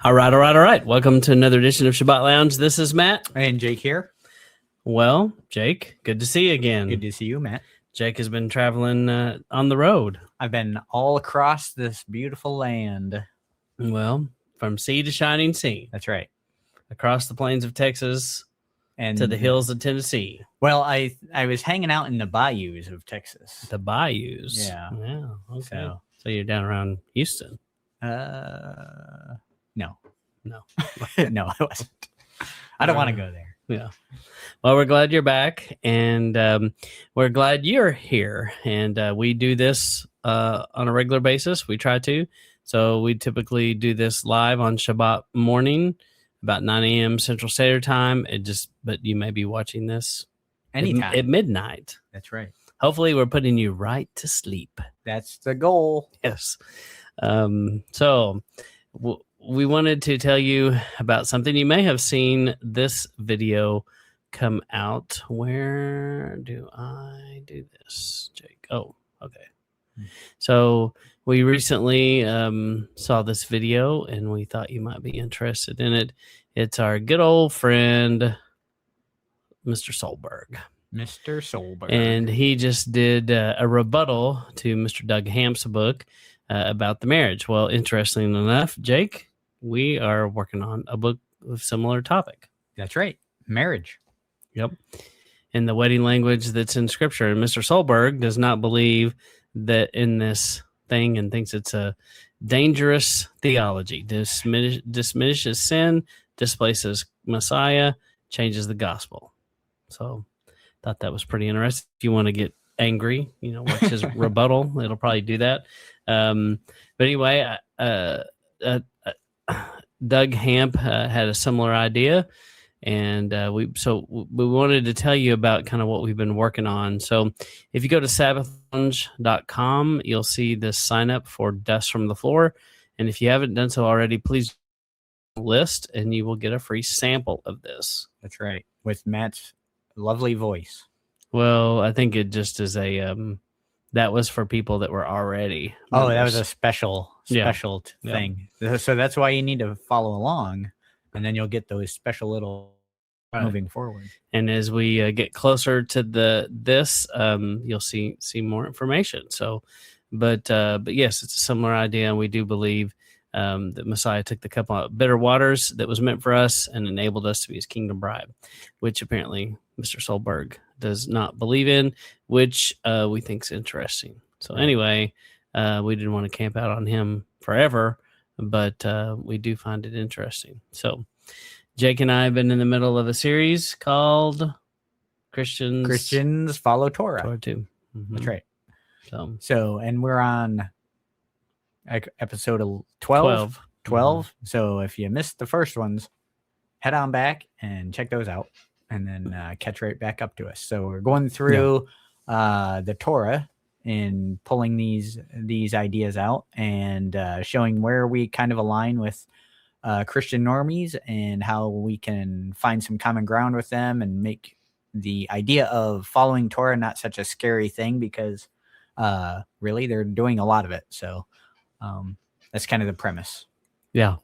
All right. Welcome to another edition of Shabbat Lounge. This is Matt. And Jake here. Well, Jake, good to see you again. Good to see you, Matt. Jake has been traveling on the road. I've been all across this beautiful land. Well, from sea to shining sea. That's right. Across the plains of Texas and to the hills of Tennessee. Well, I was hanging out in the bayous of Texas. The bayous? Yeah. Yeah, okay. So you're down around Houston? No. No. No, I wasn't. I don't want to go there. Yeah. Well, we're glad you're back, and we're glad you're here. And we do this on a regular basis. We try to. So we typically do this live on Shabbat morning, about 9 a.m. Central Standard Time. But you may be watching this Anytime. At midnight. That's right. Hopefully, we're putting you right to sleep. That's the goal. Yes. We wanted to tell you about something. You may have seen this video come out. Where do I do this, Jake? Oh, okay. So we recently saw this video, and we thought you might be interested in it. It's our good old friend, Mr. Solberg. Mr. Solberg. And he just did a rebuttal to Mr. Doug Hamp's book about the marriage. Well, interestingly enough, Jake, we are working on a book with similar topic. That's right. Marriage. Yep. In the wedding language that's in Scripture. And Mr. Solberg does not believe that in this thing and thinks it's a dangerous theology. Diminishes sin, displaces Messiah, changes the gospel. So thought that was pretty interesting. If you want to get angry, watch his rebuttal. It'll probably do that. But anyway, Doug Hamp had a similar idea, and we wanted to tell you about kind of what we've been working on. So if you go to sabbathlounge.com, you'll see this sign up for Dust from the Floor. And if you haven't done so already, please list, and you will get a free sample of this. That's right. With Matt's lovely voice. Well, I think it just is that was for people that were already members. Oh, that was a special thing. Yeah. So that's why you need to follow along, and then you'll get those special little moving forward. And as we get closer to this, you'll see more information. So, but yes, it's a similar idea, and we do believe that Messiah took the cup of bitter waters that was meant for us and enabled us to be his kingdom bride, which apparently Mr. Solberg does not believe in, which we think is interesting. So anyway, we didn't want to camp out on him forever, but we do find it interesting. So Jake and I have been in the middle of a series called Christians Follow Torah. Torah Too. Mm-hmm. That's right. So, and we're on episode 12. Mm-hmm. So if you missed the first ones, head on back and check those out, and then catch right back up to us. So we're going through the Torah and pulling these ideas out and showing where we kind of align with Christian normies and how we can find some common ground with them and make the idea of following Torah not such a scary thing, because really they're doing a lot of it. So that's kind of the premise. Yeah.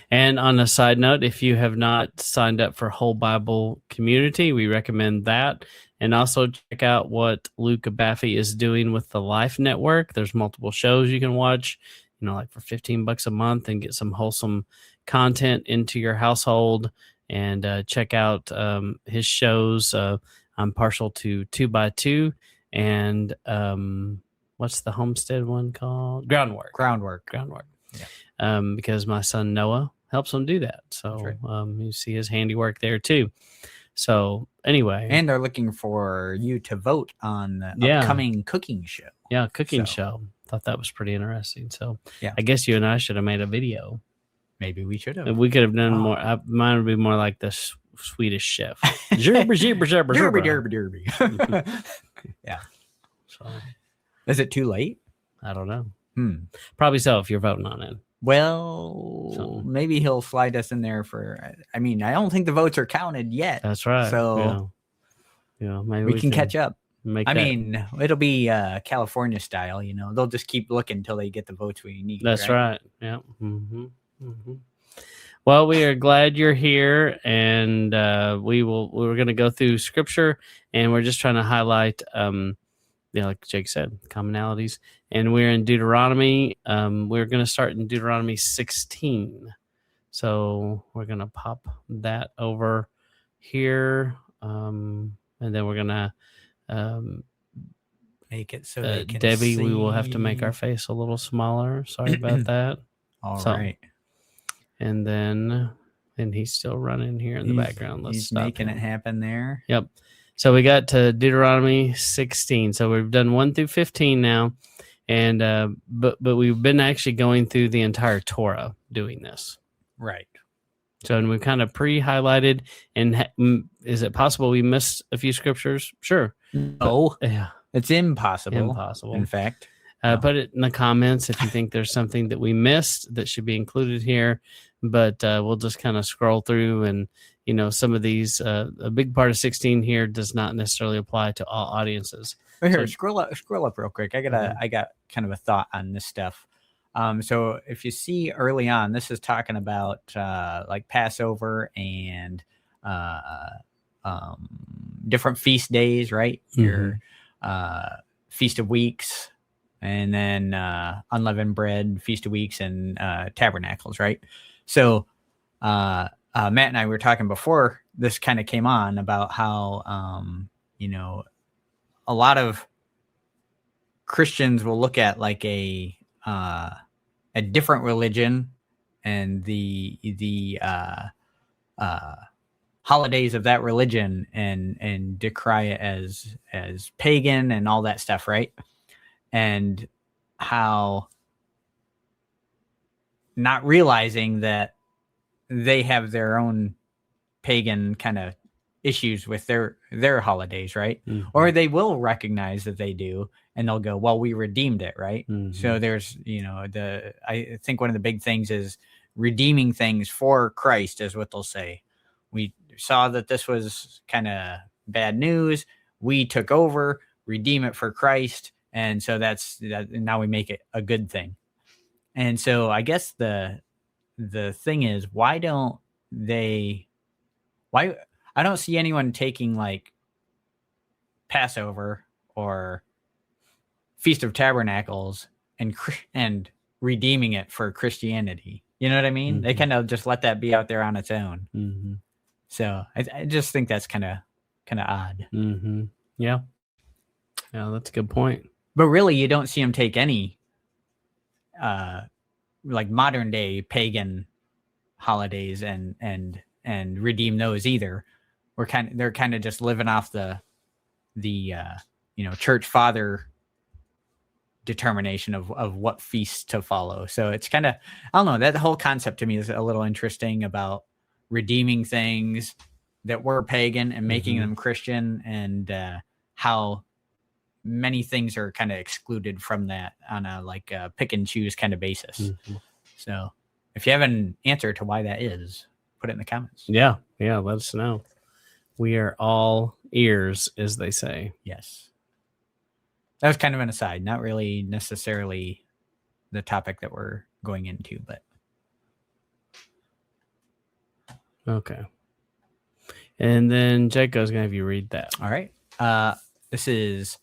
And on a side note, if you have not signed up for Whole Bible Community, we recommend that. And also check out what Luke Abafi is doing with the Life Network. There's multiple shows you can watch, like for $15 a month, and get some wholesome content into your household. And check out his shows. I'm partial to 2x2 and what's the homestead one called? Groundwork. Yeah. Because my son Noah helps him do that. So right. You see his handiwork there too. So anyway. And they're looking for you to vote on the upcoming cooking show. Yeah, cooking show. Thought that was pretty interesting. So yeah. I guess you and I should have made a video. Maybe we should have. We could have done more. Mine would be more like the Swedish chef. Derby. Yeah. So, is it too late? I don't know. Probably so if you're voting on it. Well, maybe he'll slide us in there for. I mean, I don't think the votes are counted yet. That's right. So, maybe we can catch up. I mean, it'll be California style. They'll just keep looking until they get the votes we need. That's right. Yeah. Mm-hmm. Mm-hmm. Well, we are glad you're here, and we're going to go through scripture, and we're just trying to highlight, like Jake said, commonalities. And we're in Deuteronomy. We're going to start in Deuteronomy 16. So we're going to pop that over here, and then we're going to make it so they can Debbie, see. we will have to make our face a little smaller. Sorry about that. All right. And then, and he's still running here in the background. He's making it happen there. Yep. So we got to Deuteronomy 16. So we've done 1 through 15 now. And, but we've been actually going through the entire Torah doing this. Right. So, and we've kind of pre-highlighted, and is it possible we missed a few scriptures? Sure. No. Yeah. It's impossible. Impossible. In fact. Put it in the comments if you think there's something that we missed that should be included here. But we'll just kind of scroll through, and some of these. A big part of 16 here does not necessarily apply to all audiences. But here, scroll up real quick. I got kind of a thought on this stuff. So if you see early on, this is talking about like Passover and different feast days, right? Mm-hmm. Your Feast of Weeks. And then unleavened bread, Feast of Weeks, and tabernacles, right? So Matt and I were talking before this kind of came on about how, a lot of Christians will look at like a different religion and the holidays of that religion and decry it as pagan and all that stuff, right? And how not realizing that they have their own pagan kind of issues with their holidays, right? Mm-hmm. Or they will recognize that they do, and they'll go, well, we redeemed it, right? Mm-hmm. So there's, I think one of the big things is redeeming things for Christ is what they'll say. We saw that this was kind of bad news. We took over, redeem it for Christ. And so that's that. Now we make it a good thing. And so I guess the thing is, why I don't see anyone taking like Passover or Feast of Tabernacles and redeeming it for Christianity. You know what I mean? Mm-hmm. They kind of just let that be out there on its own. Mm-hmm. So I just think that's kind of odd. Mm-hmm. Yeah. Yeah, that's a good point. But really, you don't see them take any like modern day pagan holidays and redeem those either. They're kind of just living off the church father determination of what feasts to follow. So it's kind of, I don't know, that whole concept to me is a little interesting about redeeming things that were pagan and making them Christian, and how many things are kind of excluded from that on a like pick and choose kind of basis. Mm-hmm. So if you have an answer to why that is, put it in the comments. Yeah. Let us know. We are all ears, as they say. Yes. That was kind of an aside, not really necessarily the topic that we're going into, but. Okay. And then Jacob's going to have you read that. All right. This is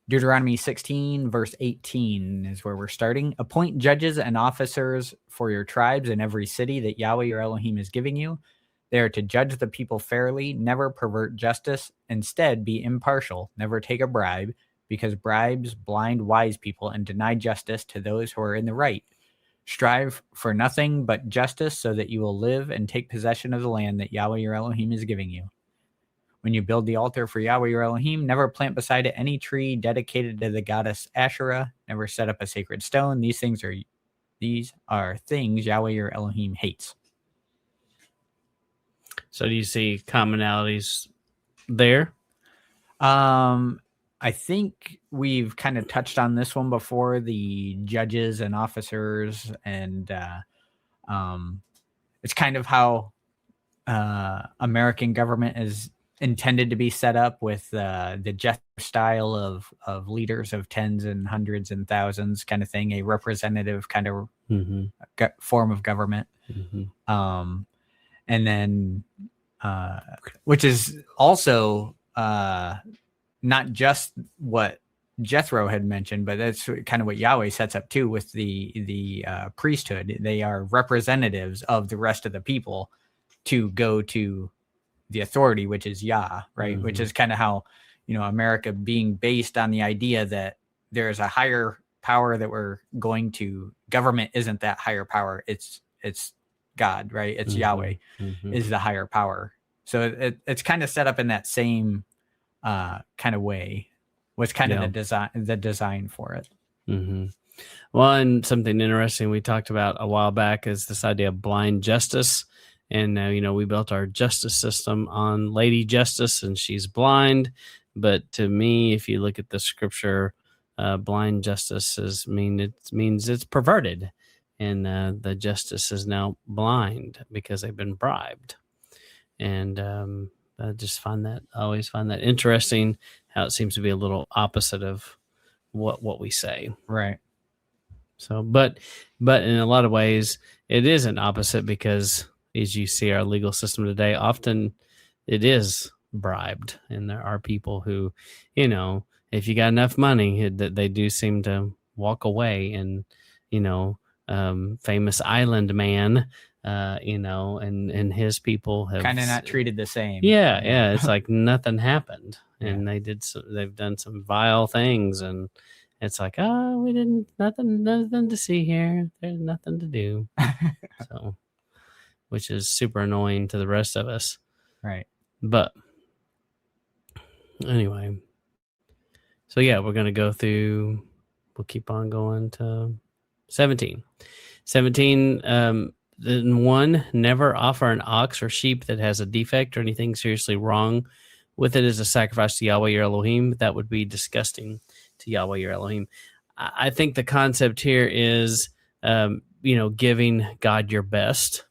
Deuteronomy 16, verse 18 is where we're starting. Appoint judges and officers for your tribes in every city that Yahweh your Elohim is giving you. They are to judge the people fairly, never pervert justice. Instead, be impartial, never take a bribe, because bribes blind wise people and deny justice to those who are in the right. Strive for nothing but justice so that you will live and take possession of the land that Yahweh your Elohim is giving you. When you build the altar for Yahweh your Elohim, never plant beside it any tree dedicated to the goddess Asherah. Never set up a sacred stone. These are things Yahweh your Elohim hates. So do you see commonalities there? I think we've kind of touched on this one before, the judges and officers, and it's kind of how American government is intended to be set up, with the Jeff style of leaders of tens and hundreds and thousands kind of thing, a representative kind of form of government. And then, which is also not just what Jethro had mentioned, but that's kind of what Yahweh sets up too with the priesthood. They are representatives of the rest of the people to go to the authority, which is Yah, right? Which is kind of how, America being based on the idea that there's a higher power that we're going to. Government isn't that higher power. It's God, right? It's Yahweh is the higher power. So it's kind of set up in that same kind of way. Was kind of the design for it. Well, and something interesting we talked about a while back is this idea of blind justice. And we built our justice system on Lady Justice, and she's blind. But to me, if you look at the scripture, blind justice means it's perverted, and the justice is now blind because they've been bribed. And I just always find that interesting, how it seems to be a little opposite of what we say. Right. So, but in a lot of ways, it is an opposite, because as you see our legal system today, often it is bribed, and there are people who, if you got enough money, that they do seem to walk away. And famous island man, and his people have kind of not treated the same. Yeah. It's like nothing happened, and they've done some vile things, and it's like, nothing to see here. There's nothing to do. So, which is super annoying to the rest of us. Right. But anyway, so we're going to go through, we'll keep on going to 17. 17, then 1, never offer an ox or sheep that has a defect or anything seriously wrong with it as a sacrifice to Yahweh your Elohim. That would be disgusting to Yahweh your Elohim. I think the concept here is, giving God your best.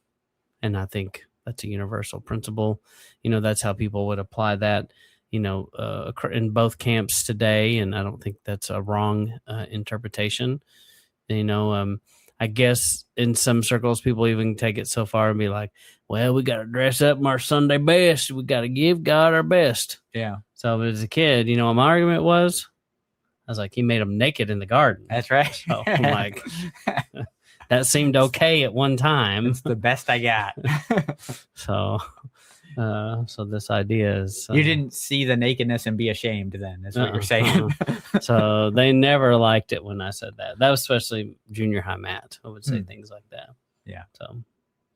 And I think that's a universal principle. That's how people would apply that, in both camps today. And I don't think that's a wrong interpretation. I guess in some circles, people even take it so far and be like, well, we got to dress up in our Sunday best. We got to give God our best. Yeah. So as a kid, what my argument was? I was like, he made them naked in the garden. That's right. So I'm like, that seemed okay at one time. It's the best I got. So this idea is... you didn't see the nakedness and be ashamed then, is what you're saying. So they never liked it when I said that. That was especially junior high Matt. I would say things like that. Yeah. So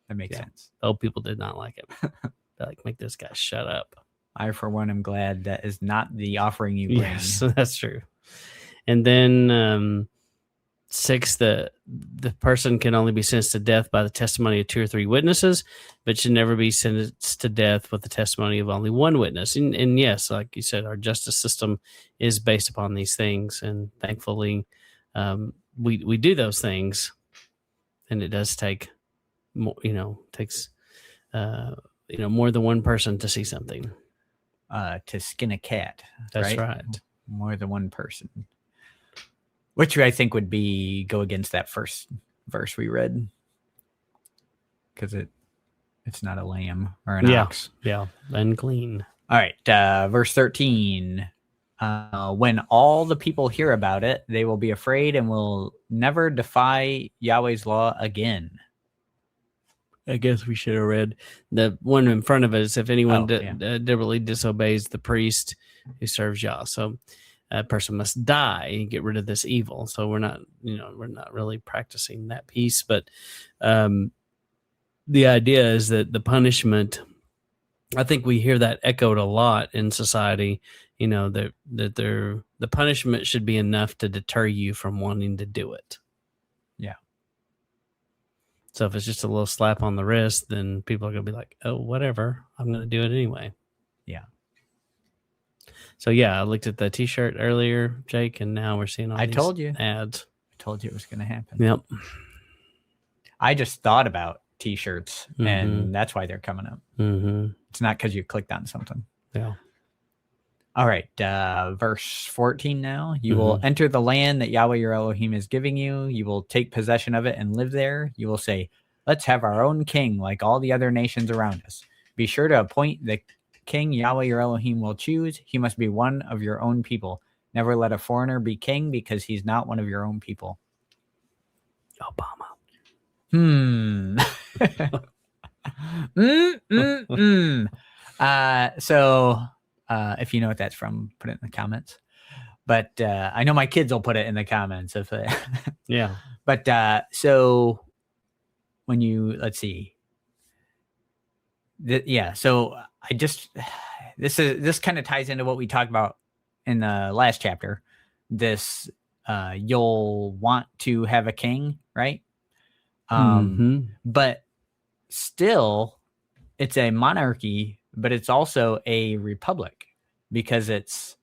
that makes sense. Old people did not like it. They're like, make this guy shut up. I, for one, am glad that is not the offering you bring. Yes, that's true. And then 6, the person can only be sentenced to death by the testimony of 2 or 3 witnesses, but should never be sentenced to death with the testimony of only 1 witness. And yes, like you said, our justice system is based upon these things, and thankfully, we do those things, and it does take more. Takes more than one person to see something. To skin a cat. That's right. More than one person. Which I think would go against that first verse we read, because it's not a lamb or an ox. Yeah, unclean. All right, verse 13. When all the people hear about it, they will be afraid and will never defy Yahweh's law again. I guess we should have read the one in front of us. If anyone deliberately disobeys the priest who serves Yah, so a person must die and get rid of this evil. So we're not really practicing that piece, but the idea is that the punishment, I think we hear that echoed a lot in society, that the punishment should be enough to deter you from wanting to do it. Yeah. So if it's just a little slap on the wrist, then people are going to be like, oh, whatever, I'm going to do it anyway. Yeah. So I looked at the T-shirt earlier, Jake, and now we're seeing all these told you ads. I told you it was going to happen. Yep. I just thought about T-shirts, and that's why they're coming up. Mm-hmm. It's not because you clicked on something. Yeah. All right, verse 14 now. You will enter the land that Yahweh your Elohim is giving you. You will take possession of it and live there. You will say, let's have our own king like all the other nations around us. Be sure to appoint the king Yahweh your Elohim will choose. He must be one of your own people. Never let a foreigner be king because he's not one of your own people. Obama. So if you know what that's from, put it in the comments. But I know my kids will put it in the comments if Yeah. But so when you let's see, so I just this kind of ties into what we talked about in the last chapter. This you'll want to have a king, right? But still, it's a monarchy, but it's also a republic, because it's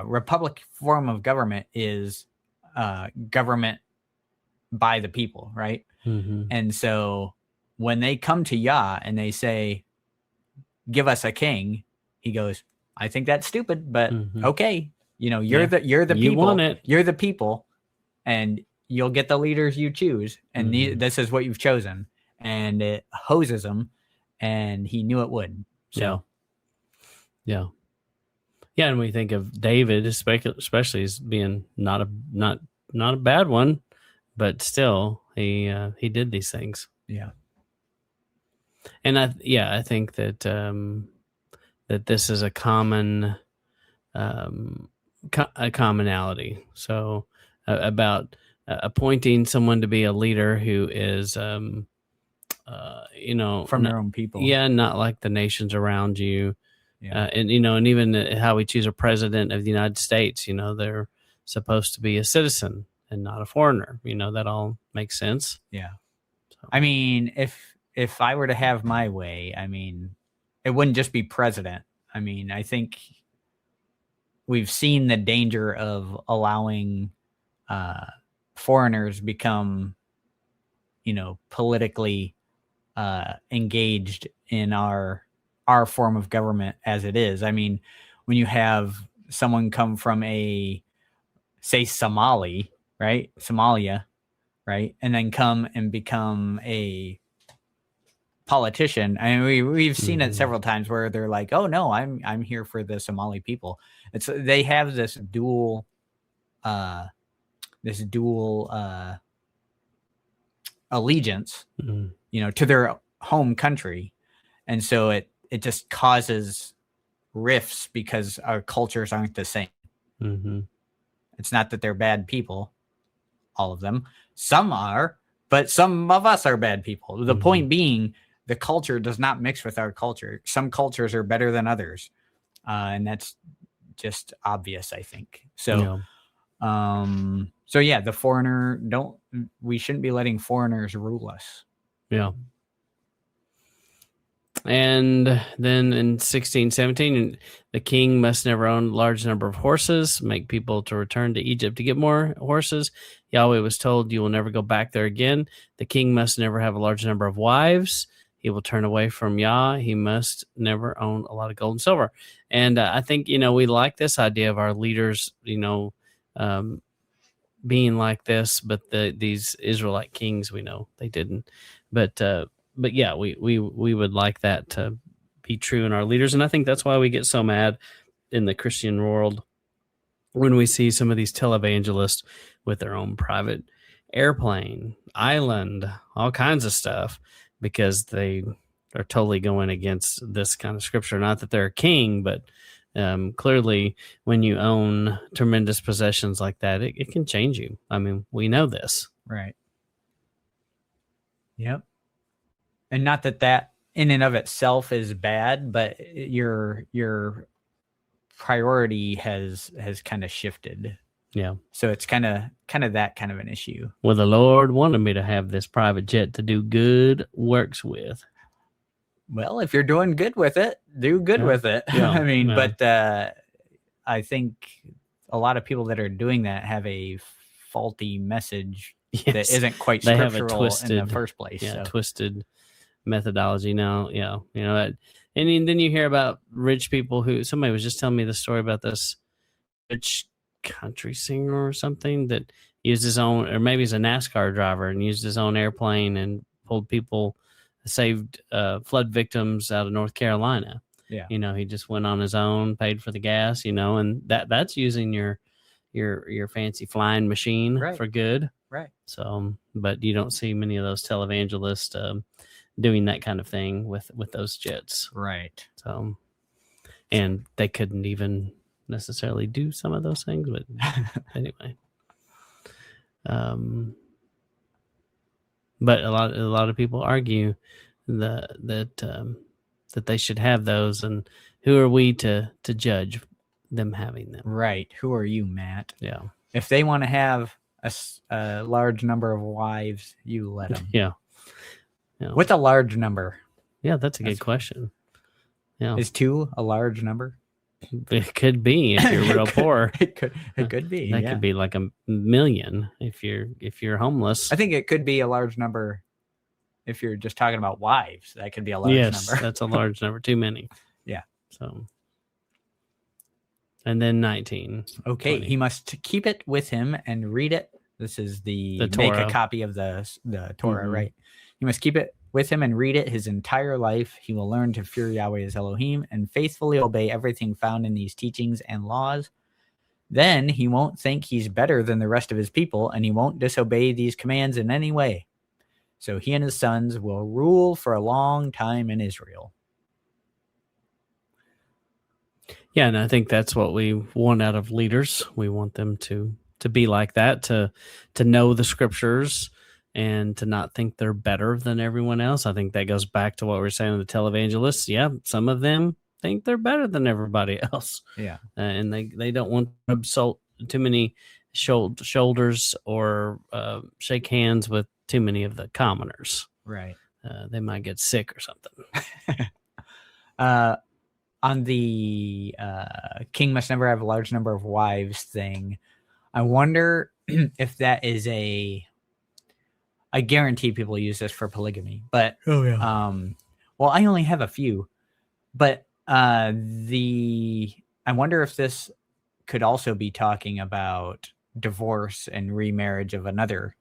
republic form of government is government by the people, right? And so when they come to Yah and they say, give us a king, he goes, I think that's stupid, but okay, you're the people, you want it. You're the people, and you'll get the leaders you choose, and this is what you've chosen. And it hoses him, and he knew it would. So yeah. And we think of David, especially as being not a bad one, but still he did these things. Yeah. And I think that that this is a common a commonality. So about appointing someone to be a leader who is from your own people. Yeah, not like the nations around you. Yeah. And even how we choose a president of the United States, they're supposed to be a citizen and not a foreigner. That all makes sense. Yeah. So. I mean, if I were to have my way, I mean, it wouldn't just be president. I mean, I think we've seen the danger of allowing foreigners become, politically engaged in our form of government as it is. I mean, when you have someone come from say Somalia, right? And then come and become a politician. I mean, we've seen it several times where they're like, oh no, I'm here for the Somali people. They have this dual allegiance, to their home country. And so it just causes rifts because our cultures aren't the same. It's not that they're bad people, all of them. Some are, but some of us are bad people. The point being, the culture does not mix with our culture. Some cultures are better than others. And that's just obvious, I think. So, the foreigner, we shouldn't be letting foreigners rule us. Yeah. And then in 1617, the king must never own a large number of horses, make people to return to Egypt to get more horses. Yahweh was told, you will never go back there again. The king must never have a large number of wives. He will turn away from Yah. He must never own a lot of gold and silver. And I think, we like this idea of our leaders, being like this, but these Israelite kings, we know they didn't. But yeah, we would like that to be true in our leaders. And I think that's why we get so mad in the Christian world when we see some of these televangelists with their own private airplane, island, all kinds of stuff, because they are totally going against this kind of scripture. Not that they're a king, but clearly when you own tremendous possessions like that, it can change you. I mean, we know this. Right. Yep. And not that in and of itself is bad, but your priority has kind of shifted. Yeah. So it's kind of that kind of an issue. Well, the Lord wanted me to have this private jet to do good works with. Well, if you're doing good with it, do good with it. Yeah. I mean, but I think a lot of people that are doing that have a faulty message that isn't quite scriptural in the first place. Yeah, twisted methodology now. Yeah, that, and then you hear about rich people who, somebody was just telling me the story about this rich country singer or something that used his own, or maybe he's a NASCAR driver and used his own airplane and pulled people, saved flood victims out of North Carolina. Yeah. He just went on his own, paid for the gas, and that's using your fancy flying machine Right. for good. Right. So, but you don't see many of those televangelists doing that kind of thing with those jets. Right. So, and they couldn't even necessarily do some of those things, but anyway. But a lot of people argue that they should have those, and who are we to judge them having them? Right. Who are you, Matt? Yeah. If they want to have a large number of wives, you let them. Yeah. What's a large number? Yeah, that's a good question. Yeah. Is 2 a large number? It could be if you're real poor. It could be. That could be like 1 million if you're homeless. I think it could be a large number if you're just talking about wives. That could be a large number. Yes, that's a large number. Too many. Yeah. So, and then 19. Okay, 20. he must keep it with him and read it. This is the make Torah. a copy of the Torah, right? He must keep it with him and read it his entire life. He will learn to fear Yahweh his Elohim and faithfully obey everything found in these teachings and laws. Then he won't think he's better than the rest of his people, and he won't disobey these commands in any way. So he and his sons will rule for a long time in Israel. Yeah, and I think that's what we want out of leaders. We want them to be like that, to know the scriptures and to not think they're better than everyone else. I think that goes back to what we were saying with the televangelists. Yeah, some of them think they're better than everybody else. Yeah. And they don't want to insult too many shoulders or shake hands with too many of the commoners. Right. They might get sick or something. On the king must never have a large number of wives thing, I wonder if that is I guarantee people use this for polygamy, but well, I only have a few, but I wonder if this could also be talking about divorce and remarriage of another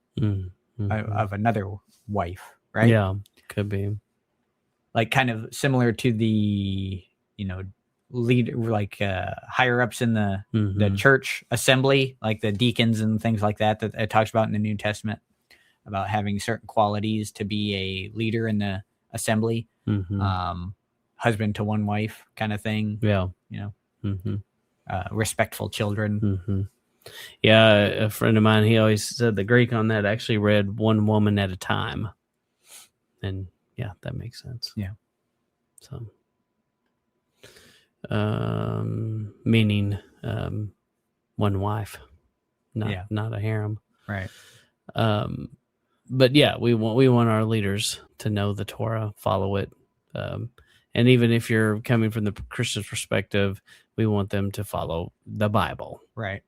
wife, right? Yeah, could be. Like kind of similar to the lead, like higher ups in the church assembly, like the deacons and things like that it talks about in the New Testament, about having certain qualities to be a leader in the assembly, husband to one wife kind of thing. Yeah. Respectful children. Yeah. A friend of mine, he always said the Greek on that actually read one woman at a time. And yeah, that makes sense. Yeah. So, meaning, one wife, not a harem. Right. But yeah, we want our leaders to know the Torah, follow it. And even if you're coming from the Christian perspective, we want them to follow the Bible. Right.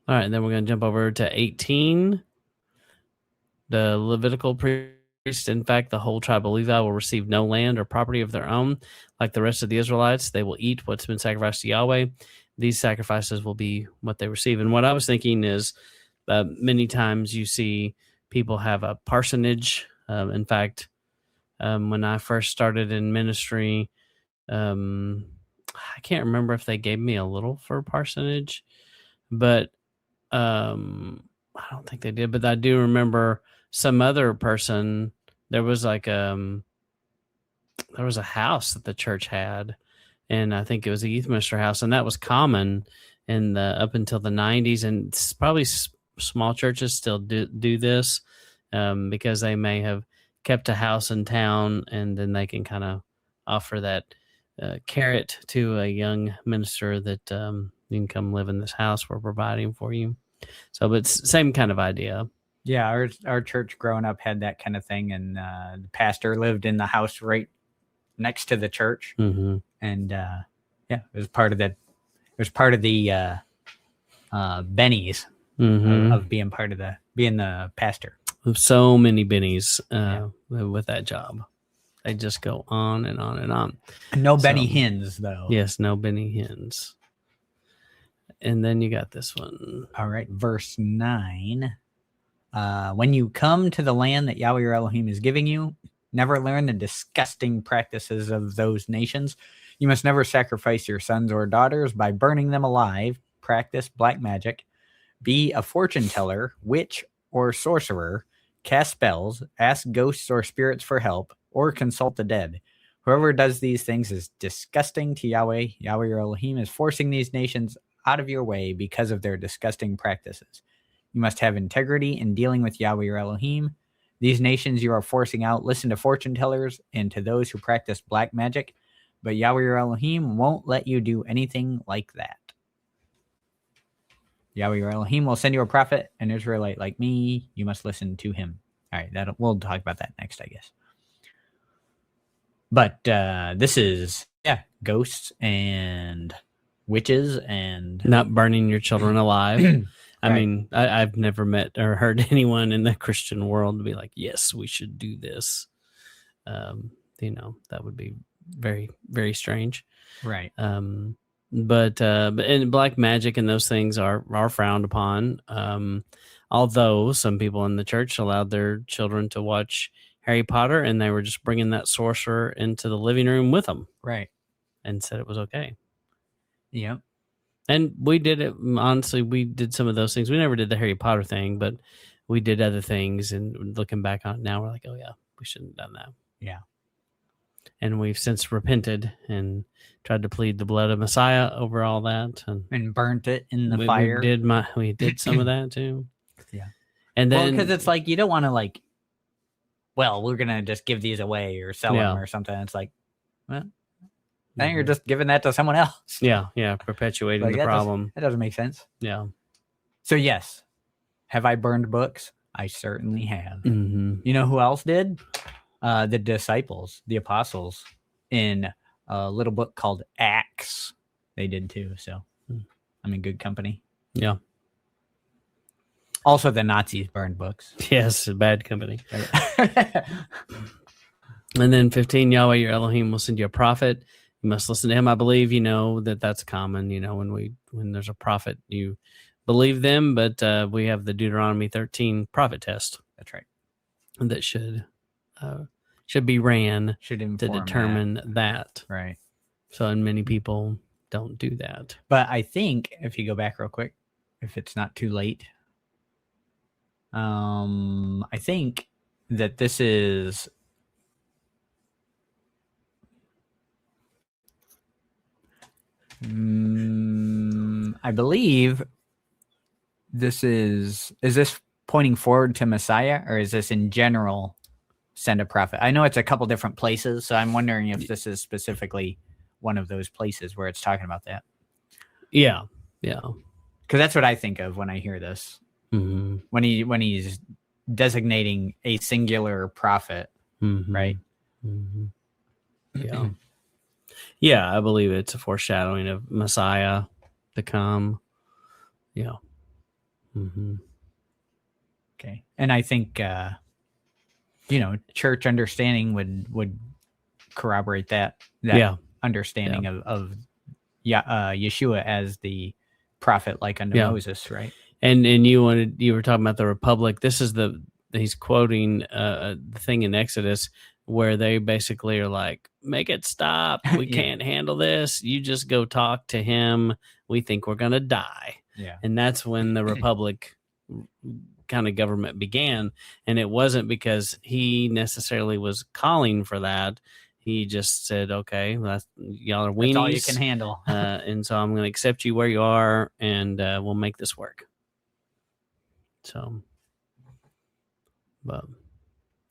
All right, and then we're going to jump over to 18. The Levitical priest, in fact, the whole tribe of Levi will receive no land or property of their own. Like the rest of the Israelites, they will eat what's been sacrificed to Yahweh. These sacrifices will be what they receive. And what I was thinking is many times you see people have a parsonage. In fact, when I first started in ministry, I can't remember if they gave me a little for parsonage, but I don't think they did. But I do remember some other person. There was like there was a house that the church had, and I think it was a youth minister house, and that was common in up until the 90s, and it's probably small churches still do this because they may have kept a house in town, and then they can kind of offer that carrot to a young minister that you can come live in this house we're providing for you. So, but it's same kind of idea. Yeah, our church growing up had that kind of thing, and the pastor lived in the house right next to the church, and it was part of that. It was part of the Bennies. of being being the pastor. So many bennies with that job. They just go on and on and on. No Benny Hins, though. Yes, no Benny Hins. And then you got this one. All right, verse 9. When you come to the land that Yahweh your Elohim is giving you, never learn the disgusting practices of those nations. You must never sacrifice your sons or daughters by burning them alive, practice black magic, be a fortune teller, witch, or sorcerer, cast spells, ask ghosts or spirits for help, or consult the dead. Whoever does these things is disgusting to Yahweh. Yahweh your Elohim is forcing these nations out of your way because of their disgusting practices. You must have integrity in dealing with Yahweh your Elohim. These nations you are forcing out listen to fortune tellers and to those who practice black magic, but Yahweh your Elohim won't let you do anything like that. Yahweh your Elohim will send you a prophet, an Israelite like me. You must listen to him. All right, we'll talk about that next, I guess. But this is, ghosts and witches and... Not burning your children alive. I Right. mean, I've never met or heard anyone in the Christian world be like, yes, we should do this. That would be very, very strange. Right. But and black magic and those things are frowned upon. Although some people in the church allowed their children to watch Harry Potter, and they were just bringing that sorcerer into the living room with them. Right. And said it was okay. Yep. And we did it. Honestly, we did some of those things. We never did the Harry Potter thing, but we did other things. And looking back on it now, we're like, oh, yeah, we shouldn't have done that. Yeah. And we've since repented and tried to plead the blood of Messiah over all that. And burnt it in the fire. We did some of that too. Yeah. And then... because it's like, you don't want to we're going to just give these away or sell them or something. It's like, well, then you're just giving that to someone else. Yeah, perpetuating the problem. That doesn't make sense. Yeah. So, yes. Have I burned books? I certainly have. Mm-hmm. You know who else did? The disciples, the apostles, in a little book called Acts. They did too. So, I'm in good company. Yeah. Also, the Nazis burned books. Yes, bad company. And then 15, Yahweh your Elohim will send you a prophet. You must listen to him. I believe that's common. When there's a prophet, you believe them. But we have the Deuteronomy 13 prophet test. That's right. That should be ran to determine that. Right. So, and many people don't do that. But I think if you go back real quick, if it's not too late, I think that this is... I believe this is this pointing forward to Messiah, or is this in general send a prophet? I know it's a couple different places, so I'm wondering if this is specifically one of those places where it's talking about that. Yeah. Because that's what I think of when I hear this. Mm-hmm. When he's designating a singular prophet, right? Mm-hmm. Yeah. Yeah, I believe it's a foreshadowing of Messiah to come. Yeah. Mm-hmm. Okay. And I think, church understanding would corroborate that understanding of Yeshua as the prophet like unto Moses, right? And you were talking about the Republic. This is he's quoting the thing in Exodus where they basically are like, make it stop. We can't handle this. You just go talk to him. We think we're going to die. Yeah. And that's when the Republic kind of government began. And it wasn't because he necessarily was calling for that. He just said, okay, y'all are weenies. That's all you can handle. And so I'm going to accept you where you are, and we'll make this work. So, but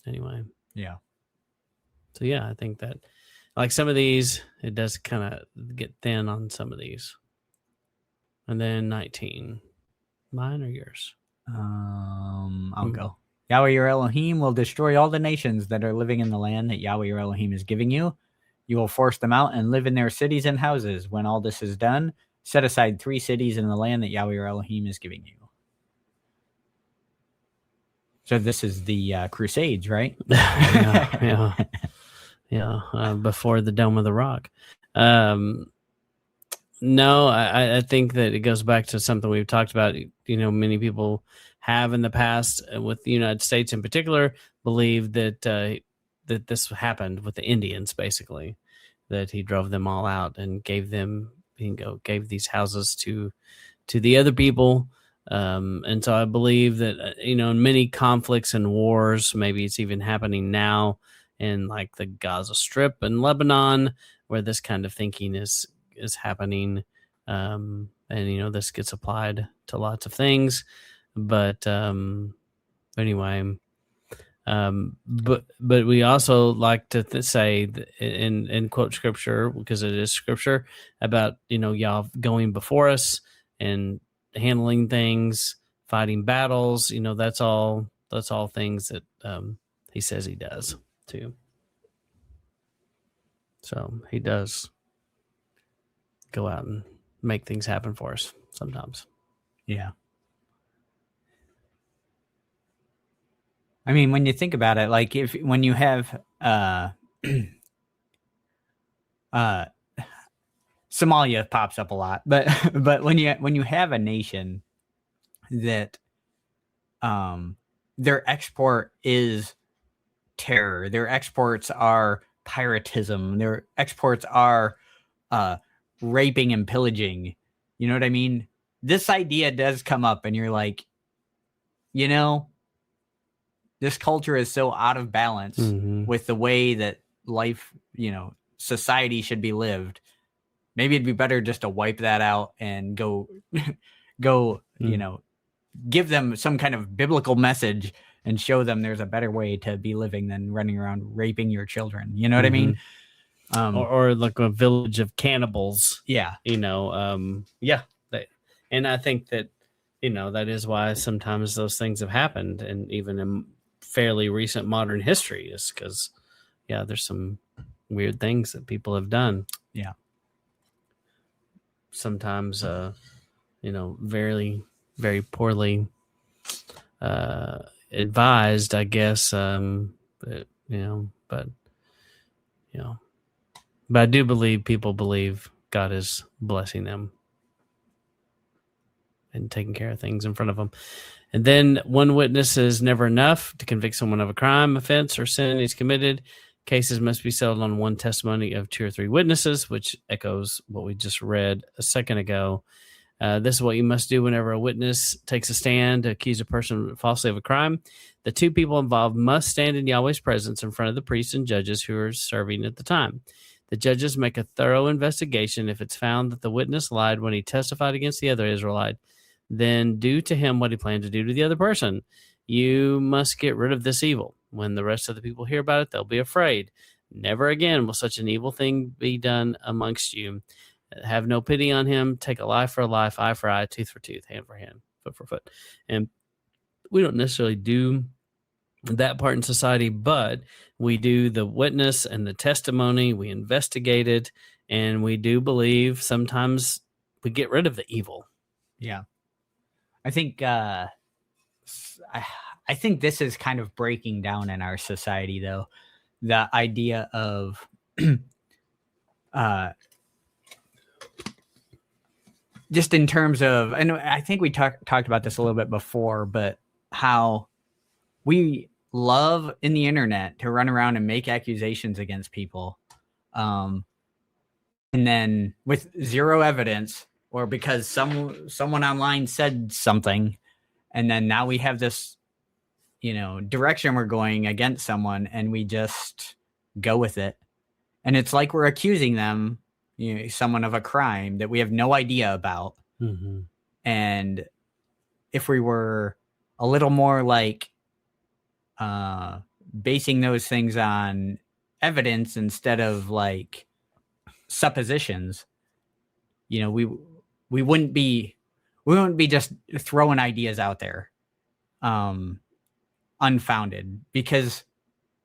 anyway. Yeah. So, yeah, I think that like some of these, it does kind of get thin on some of these. And then 19. Mine or yours? I'll go. Yahweh your Elohim will destroy all the nations that are living in the land that Yahweh your Elohim is giving you. You will force them out and live in their cities and houses. When all this is done, set aside 3 cities in the land that Yahweh your Elohim is giving you. So this is the Crusades, right? Yeah. Before the Dome of the Rock. No, I think that it goes back to something we've talked about. Many people have in the past, with the United States in particular, believed that that this happened with the Indians, basically, that he drove them all out and gave these houses to the other people. And so I believe that, in many conflicts and wars, maybe it's even happening now in like the Gaza Strip and Lebanon, where this kind of thinking is happening. And, this gets applied to lots of things. But anyway, but we also like to say and quote scripture, because it is scripture, about y'all going before us and handling things, fighting battles. That's all things that he says he does too. So he does go out and make things happen for us sometimes. Yeah. I mean, when you think about it, like when you have Somalia pops up a lot, but when you have a nation that their export is terror, their exports are piratism, their exports are raping and pillaging, you know what I mean? This idea does come up, and you're like, this culture is so out of balance with the way that life, society should be lived. Maybe it'd be better just to wipe that out and go, give them some kind of biblical message and show them there's a better way to be living than running around raping your children. You know what I mean? Or like a village of cannibals. Yeah. Yeah. And I think that, that is why sometimes those things have happened, and even in fairly recent modern history, is because, there's some weird things that people have done. Yeah. Sometimes, very, very poorly advised, I guess. But I do believe people believe God is blessing them and taking care of things in front of them. And then one witness is never enough to convict someone of a crime, offense, or sin he's committed. Cases must be settled on one testimony of 2 or 3 witnesses, which echoes what we just read a second ago. This is what you must do whenever a witness takes a stand to accuse a person falsely of a crime. The 2 people involved must stand in Yahweh's presence in front of the priests and judges who are serving at the time. The judges make a thorough investigation. If it's found that the witness lied when he testified against the other Israelite, then do to him what he planned to do to the other person. You must get rid of this evil. When the rest of the people hear about it, they'll be afraid. Never again will such an evil thing be done amongst you. Have no pity on him. Take a life for a life, eye for eye, tooth for tooth, hand for hand, foot for foot. And we don't necessarily do that part in society, but we do the witness and the testimony. We investigate it, and we do believe sometimes we get rid of the evil. Yeah. I think I think this is kind of breaking down in our society, though. The idea of just in terms of, and I think we talked about this a little bit before, but how we love in the internet to run around and make accusations against people, and then with zero evidence, or because someone online said something, and then now we have this, direction we're going against someone, and we just go with it. And it's like we're accusing them, someone of a crime that we have no idea about. Mm-hmm. And if we were a little more like basing those things on evidence instead of like suppositions, we wouldn't be just throwing ideas out there unfounded. Because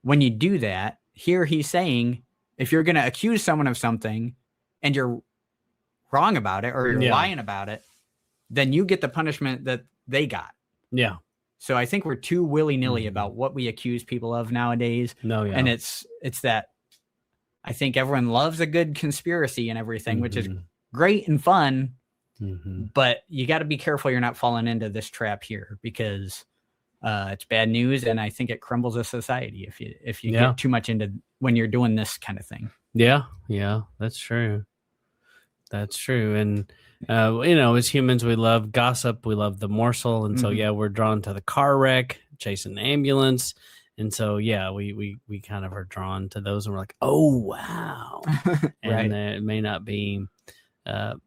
when you do that, here he's saying, if you're going to accuse someone of something and you're wrong about it, or you're lying about it, then you get the punishment that they got. Yeah. So I think we're too willy-nilly about what we accuse people of nowadays. No, yeah. And it's that I think everyone loves a good conspiracy and everything, which is great and fun. But you got to be careful you're not falling into this trap here, because it's bad news, and I think it crumbles a society if you get too much into when you're doing this kind of thing. Yeah, that's true. That's true. And as humans, we love gossip, we love the morsel, and so we're drawn to the car wreck, chasing the ambulance, and so we kind of are drawn to those, and we're like, oh wow, and it may not be, and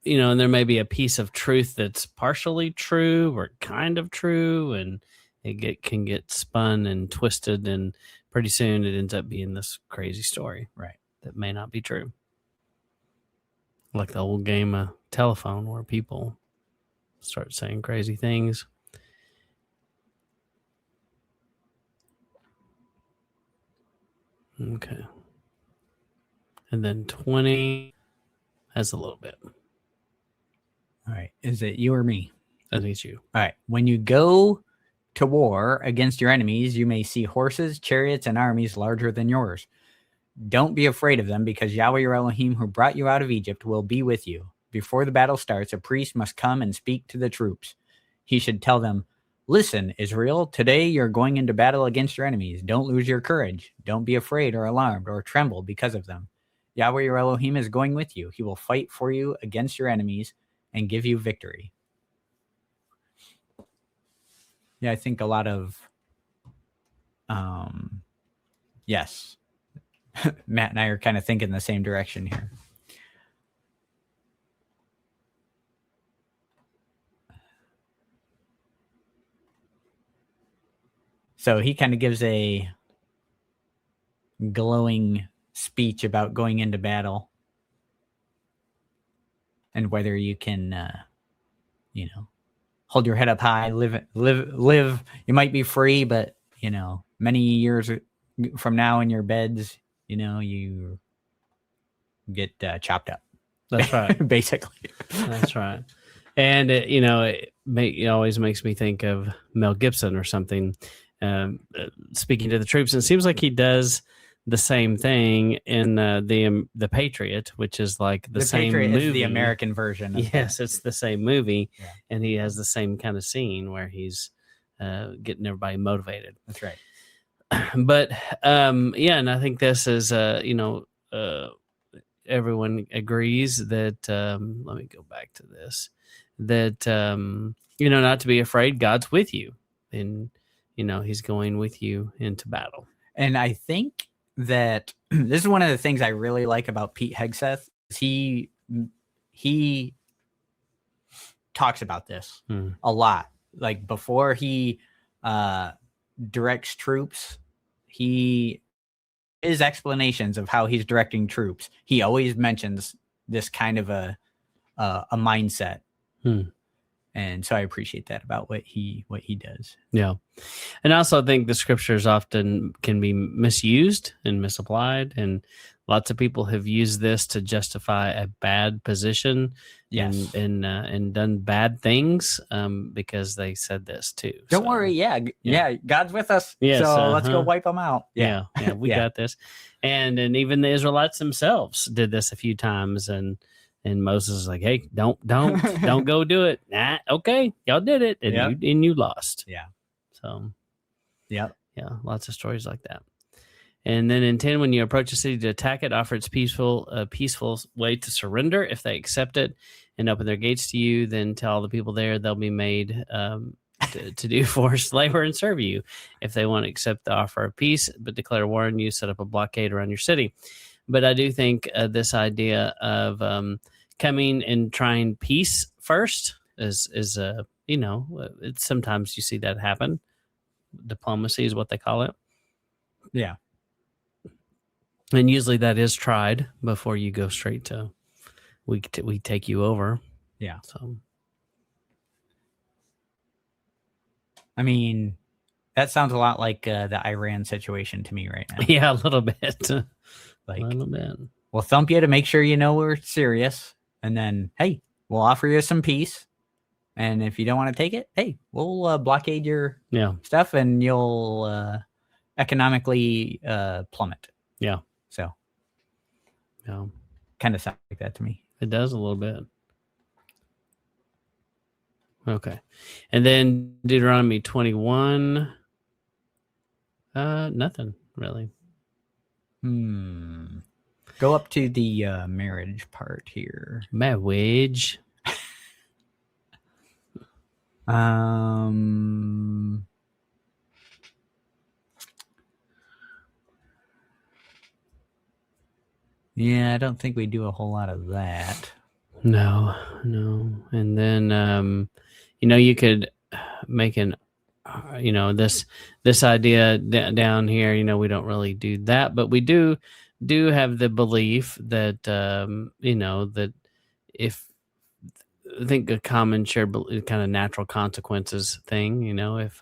there may be a piece of truth that's partially true or kind of true, and it can get spun and twisted, and pretty soon it ends up being this crazy story, that may not be true. Like the old game of telephone where people start saying crazy things. Okay. And then 20 has a little bit. All right. Is it you or me? I think it's you. All right. When you go to war against your enemies, you may see horses, chariots, and armies larger than yours. Don't be afraid of them, because Yahweh your Elohim, who brought you out of Egypt, will be with you. Before the battle starts, a priest must come and speak to the troops. He should tell them, listen, Israel, today you're going into battle against your enemies. Don't lose your courage. Don't be afraid or alarmed or tremble because of them. Yahweh your Elohim is going with you. He will fight for you against your enemies and give you victory. Yeah, I think a lot of, yes. Matt and I are kind of thinking the same direction here. So he kind of gives a glowing speech about going into battle and whether you can, hold your head up high, live. You might be free, but, many years from now in your beds, you get chopped up. That's right. Basically. That's right. And, it always makes me think of Mel Gibson or something, speaking to the troops. And it seems like he does the same thing in the Patriot, which is like the same Patriot movie. Is the American version. Yes, it's the same movie. Yeah. And he has the same kind of scene where he's getting everybody motivated. That's right. But and I think this is everyone agrees that let me go back to this, that not to be afraid. God's with you, and he's going with you into battle. And I think that this is one of the things I really like about Pete Hegseth. He talks about this a lot. Like before he directs troops, his explanations of how he's directing troops, he always mentions this kind of a mindset. And so I appreciate that about what he does. Yeah. And I also think the scriptures often can be misused and misapplied, and lots of people have used this to justify a bad position. Yes. And done bad things because they said this too. Don't worry. Yeah. God's with us. Yes, so let's go wipe them out. Yeah. We got this. And even the Israelites themselves did this a few times, and Moses is like, hey, don't go do it. Nah, okay, y'all did it, and you lost. Yeah. So, yeah, lots of stories like that. And then in 10, when you approach a city to attack it, offer its peaceful way to surrender. If they accept it and open their gates to you, then tell all the people there they'll be made to do forced labor and serve you. If they won't accept the offer of peace, but declare war on you, set up a blockade around your city. But I do think this idea of coming and trying peace first is it's sometimes you see that happen. Diplomacy is what they call it. Yeah. And usually that is tried before you go straight to we take you over. Yeah. So, I mean, that sounds a lot like the Iran situation to me right now. Yeah, a little bit. Like, a little bit. We'll thump you to make sure we're serious, and then hey, we'll offer you some peace, And if you don't want to take it, hey, we'll blockade your Yeah. stuff, and you'll economically plummet. Yeah. So, Yeah. kind of sounds like that to me. It does a little bit. Okay. And then Deuteronomy 21. Nothing really. Go up to the marriage part here. Marriage. Yeah, I don't think we do a whole lot of that. No. And then, you could make an, this idea down here, we don't really do that, but we do have the belief that, that if, I think a common shared kind of natural consequences thing, if,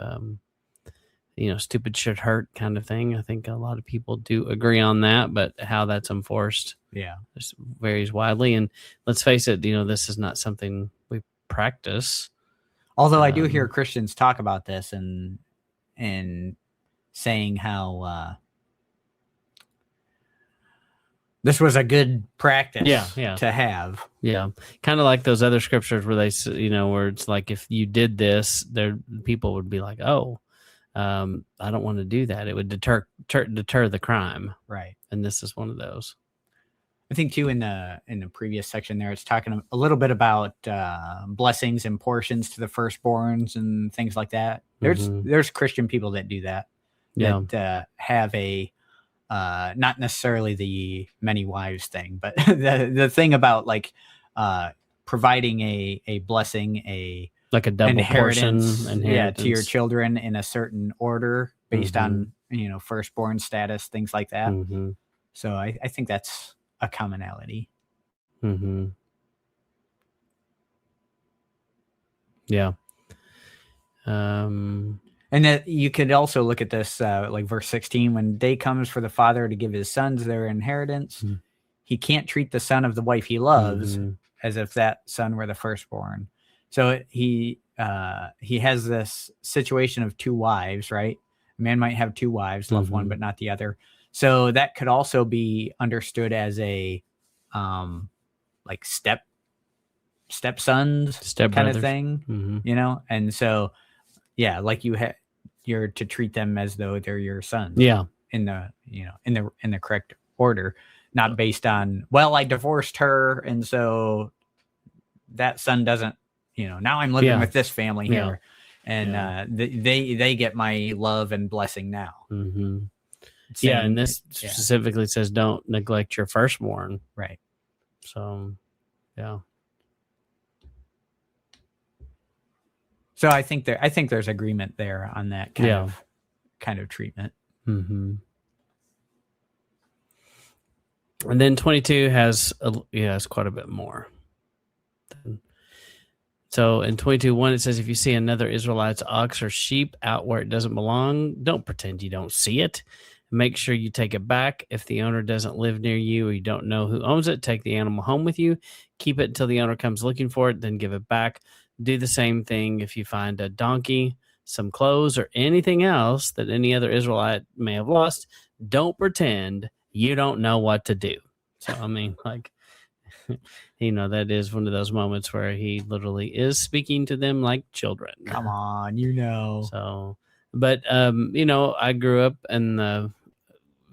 stupid shit hurt kind of thing. I think a lot of people do agree on that, but how that's enforced, just varies widely. And let's face it, this is not something we practice. Although I do hear Christians talk about this and saying how this was a good practice to have. Yeah. Kind of like those other scriptures where they, where it's like, if you did this, people would be like, oh, I don't want to do that. It would deter the crime. Right. And this is one of those. I think too, in the previous section there, it's talking a little bit about blessings and portions to the firstborns and things like that. There's Christian people that do that. Yeah. That have a not necessarily the many wives thing, but the thing about like providing a blessing, like a double inheritance, to your children in a certain order based on firstborn status, things like that. So I think that's a commonality. Yeah. And that you could also look at this like verse 16, when day comes for the father to give his sons their inheritance, he can't treat the son of the wife he loves as if that son were the firstborn. So he has this situation of two wives, right? A man might have two wives, love one but not the other. So that could also be understood as a like stepsons kind of thing, And so like you're to treat them as though they're your sons. Yeah. In the correct order, not based on, well, I divorced her and so that son doesn't, now I'm living with this family here, and they get my love and blessing now. And this specifically says don't neglect your firstborn. Right. So, yeah. So I think there's agreement there on that kind of treatment. And then 22 has quite a bit more. So in 22:1 it says, if you see another Israelite's ox or sheep out where it doesn't belong, don't pretend you don't see it. Make sure you take it back. If the owner doesn't live near you or you don't know who owns it, take the animal home with you. Keep it until the owner comes looking for it, then give it back. Do the same thing if you find a donkey, some clothes, or anything else that any other Israelite may have lost. Don't pretend you don't know what to do. So, I mean, like, that is one of those moments where he literally is speaking to them like children. Come on, So, but, I grew up in the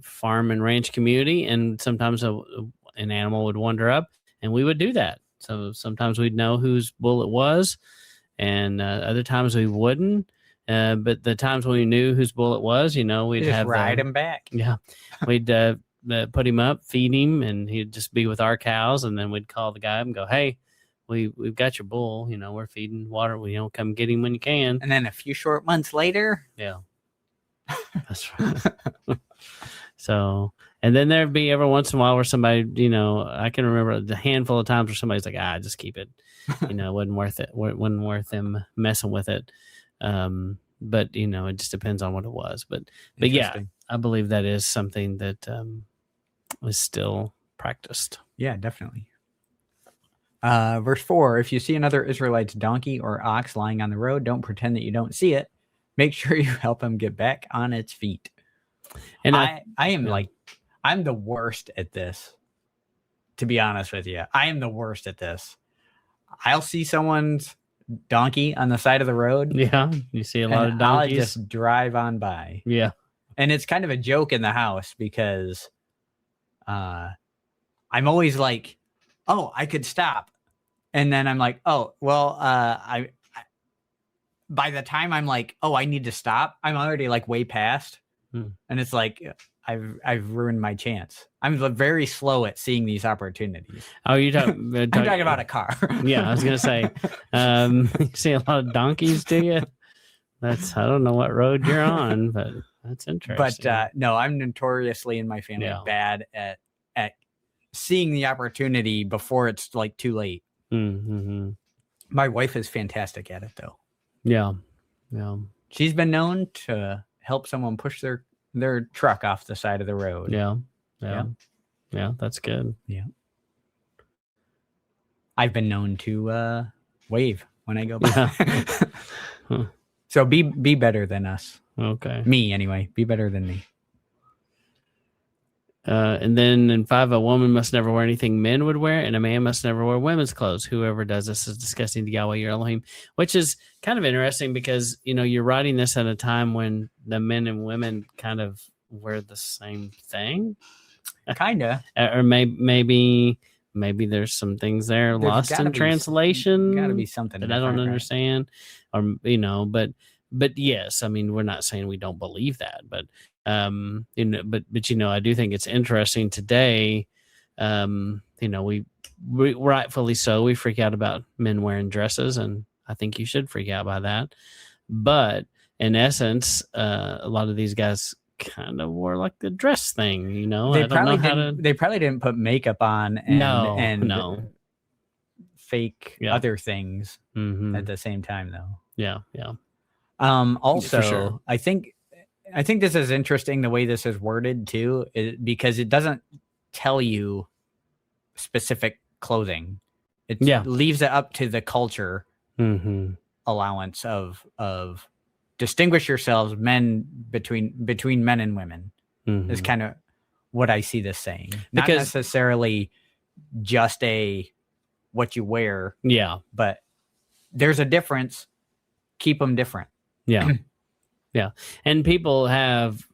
farm and ranch community, and sometimes an animal would wander up and we would do that. So sometimes we'd know whose bull it was, and other times we wouldn't. But the times when we knew whose bull it was, we'd just ride him back. Yeah, we'd put him up, feed him, and he'd just be with our cows. And then we'd call the guy up and go, "Hey, we've got your bull. We're feeding water. Come get him when you can." And then a few short months later, that's right. So, and then there'd be every once in a while where somebody, I can remember the handful of times where somebody's like, just keep it. It wasn't worth it. Wasn't worth them messing with it. But, it just depends on what it was. But yeah, I believe that is something that is still practiced. Yeah, definitely. Verse 4, if you see another Israelite's donkey or ox lying on the road, don't pretend that you don't see it. Make sure you help him get back on its feet. And I am I'm the worst at this, to be honest with you. I am the worst at this. I'll see someone's donkey on the side of the road. Yeah, you see a lot of donkeys. I'll just drive on by. Yeah. And it's kind of a joke in the house because I'm always like, oh, I could stop. And then I'm like, oh, well, I by the time I'm like, oh, I need to stop, I'm already like way past. And it's like, I've ruined my chance. I'm very slow at seeing these opportunities. Oh, I'm talking about a car. Yeah, I was gonna say, you see a lot of donkeys, do you? I don't know what road you're on, but that's interesting. But no, I'm notoriously in my family bad at seeing the opportunity before it's like too late. Mm-hmm. My wife is fantastic at it, though. Yeah. She's been known to help someone push their truck off the side of the road. Yeah, that's good. Yeah. I've been known to wave when I go by. Huh. So be better than us. Okay. Me, anyway. Be better than me. And then in 5, a woman must never wear anything men would wear, and a man must never wear women's clothes. Whoever does this is disgusting to Yahweh your Elohim, which is kind of interesting because, you're writing this at a time when the men and women kind of wear the same thing. Kind of. Or maybe there's some things there lost in translation. Got to be something that I don't understand. Right? But yes, I mean, we're not saying we don't believe that, but I do think it's interesting today. We rightfully so, we freak out about men wearing dresses, and I think you should freak out by that. But in essence, a lot of these guys kind of wore like the dress thing, They probably didn't put makeup on and fake other things at the same time, though. Yeah. Also, sure. I think this is interesting the way this is worded too, because it doesn't tell you specific clothing. It leaves it up to the culture allowance of distinguish yourselves between men and women is kind of what I see this saying. Not necessarily just what you wear. Yeah. But there's a difference. Keep them different. Yeah. Yeah. And people have,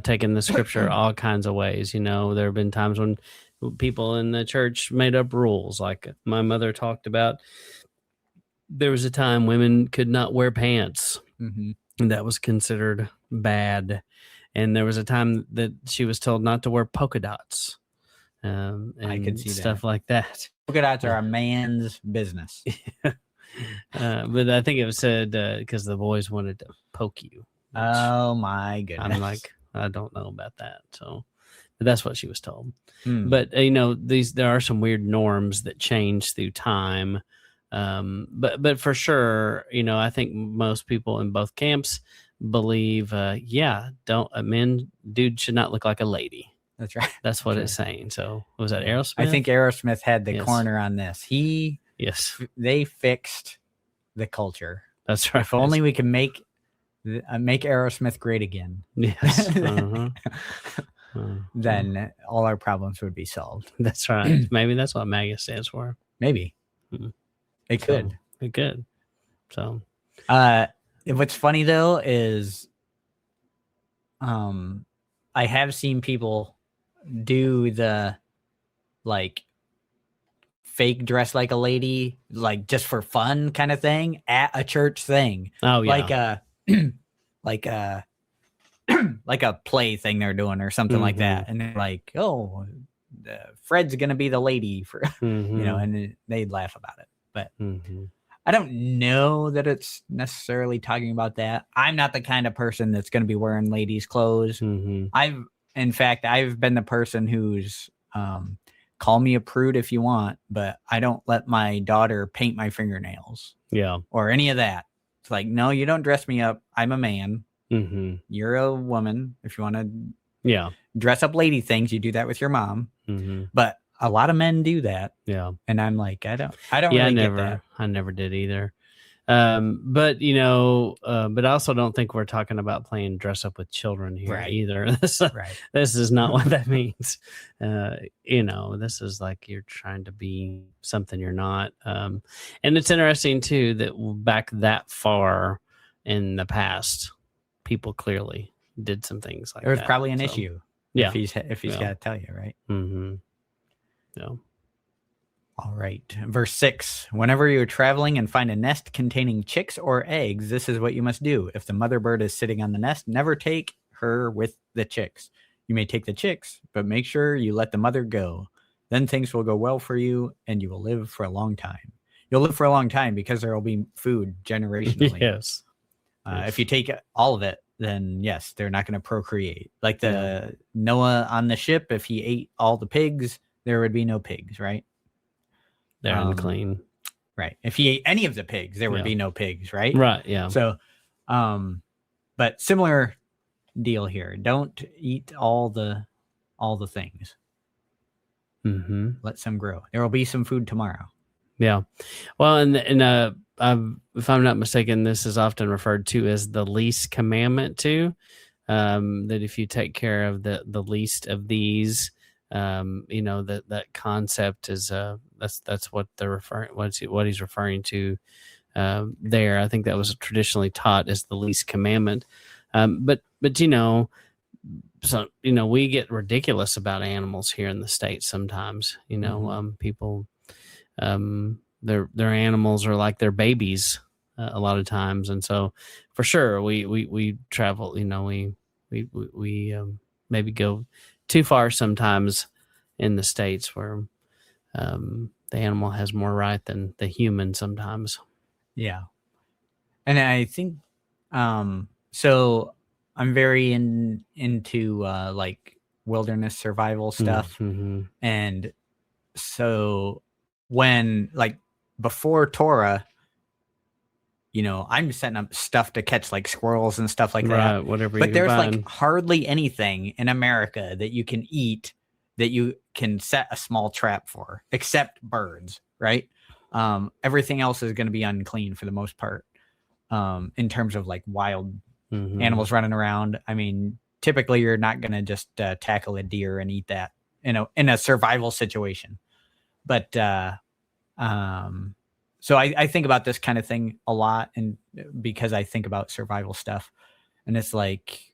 taken the scripture all kinds of ways. There have been times when people in the church made up rules. Like my mother talked about, there was a time women could not wear pants. And that was considered bad. And there was a time that she was told not to wear polka dots. And I could see stuff that. Like that. Polka dots are a man's business. But I think it was said because the boys wanted to poke you. Oh my goodness! I'm like, I don't know about that. So, but that's what she was told. But there are some weird norms that change through time. But for sure, I think most people in both camps believe, dude should not look like a lady. That's right. That's what it's saying. So was that Aerosmith? I think Aerosmith had the corner on this. They fixed the culture. That's right. If only we can make Aerosmith great again. Yes. Then all our problems would be solved. That's right. Maybe that's what MAGA stands for. Maybe. It could. It could. So, what's funny though is, I have seen people do the fake dress like a lady, like just for fun kind of thing at a church thing. Oh yeah. Like a play thing they're doing or something like that. And they're like, oh, Fred's going to be the lady for, and they'd laugh about it. But I don't know that it's necessarily talking about that. I'm not the kind of person that's going to be wearing ladies' clothes. I've been the person who's, call me a prude if you want, but I don't let my daughter paint my fingernails. Yeah. Or any of that. It's like, no, you don't dress me up. I'm a man. You're a woman. If you want to dress up lady things, you do that with your mom. But a lot of men do that. Yeah. And I'm like, I don't Yeah, really get that. I never did either. But but I also don't think we're talking about playing dress up with children here Right. either. Right. This is not what that means. This is like you're trying to be something you're not. And it's interesting too that back that far in the past, people clearly did some things like that. There was probably an So, issue. yeah. If he's got to tell you, right? Mm-hmm. Yeah. All right. Verse 6. Whenever you're traveling and find a nest containing chicks or eggs, this is what you must do. If the mother bird is sitting on the nest, never take her with the chicks. You may take the chicks, but make sure you let the mother go. Then things will go well for you and you will live for a long time. You'll live for a long time because there will be food generationally. Yes. If you take all of it, then yes, they're not going to procreate. Like the Noah on the ship, if he ate all the pigs, there would be no pigs, right? They're unclean. Right. If he ate any of the pigs, there would be no pigs, right? Right. Yeah. So, but similar deal here. Don't eat all the things. Mm-hmm. Let some grow. There will be some food tomorrow. Yeah. Well, and if I'm not mistaken, this is often referred to as the least commandment too. That if you take care of the least of these, that concept is that's what they're referring what he's referring to there. I think that was traditionally taught as the least commandment. But so we get ridiculous about animals here in the States sometimes. People their animals are like their babies a lot of times, and so for sure we travel. We maybe go too far sometimes in the States where the animal has more right than the human sometimes. Yeah. And I think so I'm very into like wilderness survival stuff. Mm-hmm. And so when like before Torah, I'm setting up stuff to catch like squirrels and stuff like that. Right, whatever. But there's like hardly anything in America that you can eat that you can set a small trap for, except birds, right? Everything else is going to be unclean for the most part. In terms of like wild animals running around. I mean, typically you're not going to just tackle a deer and eat that in a survival situation. But so I think about this kind of thing a lot, and because I think about survival stuff, and it's like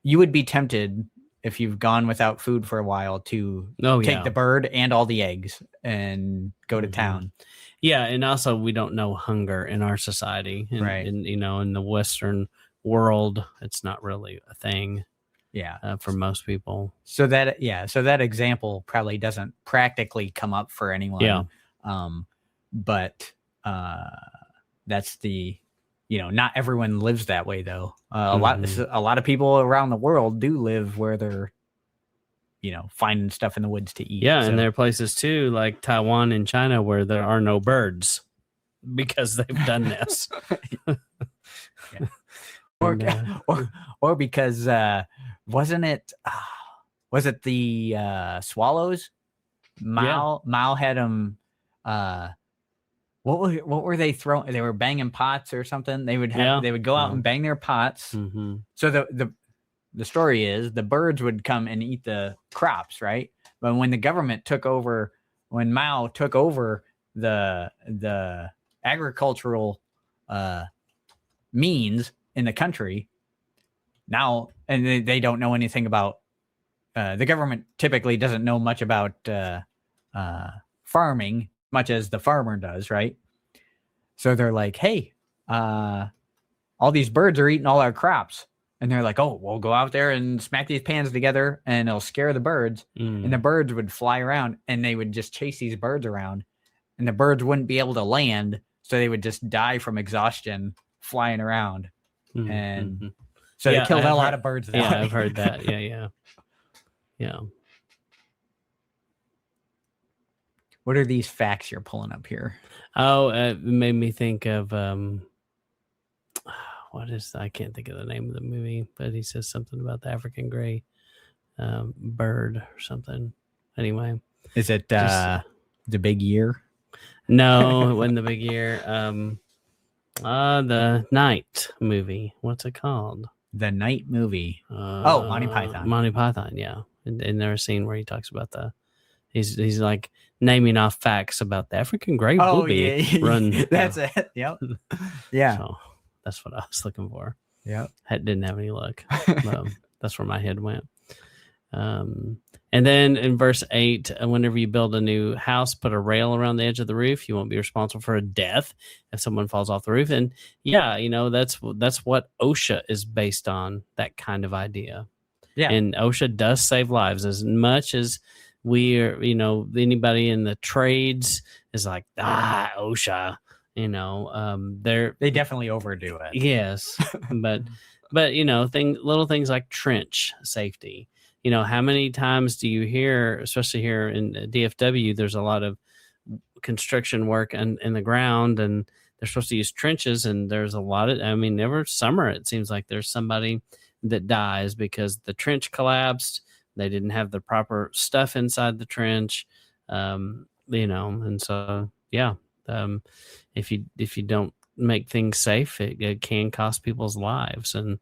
you would be tempted if you've gone without food for a while to take the bird and all the eggs and go to town. Yeah, and also we don't know hunger in our society, right? And in the Western world, it's not really a thing. Yeah, for most people. So that example probably doesn't practically come up for anyone. Yeah. But that's the, not everyone lives that way though. A lot of people around the world do live where they're, finding stuff in the woods to eat. Yeah, and there are places too, like Taiwan and China, where there are no birds because they've done this. Or because wasn't it? Was it the swallows? Mao had them. What were they throwing? They were banging pots or something. They would go out and bang their pots. Mm-hmm. So the story is the birds would come and eat the crops, right? But when the government took over, when Mao took over the agricultural means in the country now, and they don't know anything about the government typically doesn't know much about farming much as the farmer does, right? So they're like, hey, all these birds are eating all our crops. And they're like, oh, we'll go out there and smack these pans together and it'll scare the birds. And the birds would fly around and they would just chase these birds around and the birds wouldn't be able to land. So they would just die from exhaustion flying around. And so they killed a lot of birds. Yeah, I've heard that. Yeah. What are these facts you're pulling up here? Oh, it made me think of I can't think of the name of the movie, but he says something about the African gray bird or something. Anyway, Is it the big year? No, it wasn't the big year. The Night movie. What's it called? The Night movie. Monty Python. Monty Python, yeah. And there's a scene where he talks about he's like naming off facts about the African gray booby run. That's it. Yep. Yeah. So that's what I was looking for. Yep. That didn't have any luck. That's where my head went. And then in verse 8, whenever you build a new house, put a rail around the edge of the roof. You won't be responsible for a death if someone falls off the roof. And yeah, that's what OSHA is based on, that kind of idea. Yeah. And OSHA does save lives as much as we are, anybody in the trades is like, OSHA, they definitely overdo it. Yes. but little things like trench safety. How many times do you hear, especially here in DFW, there's a lot of construction work in the ground, and they're supposed to use trenches, and there's a lot of, every summer it seems like there's somebody that dies because the trench collapsed. They didn't have the proper stuff inside the trench, and so, yeah, if you don't make things safe, it can cost people's lives. And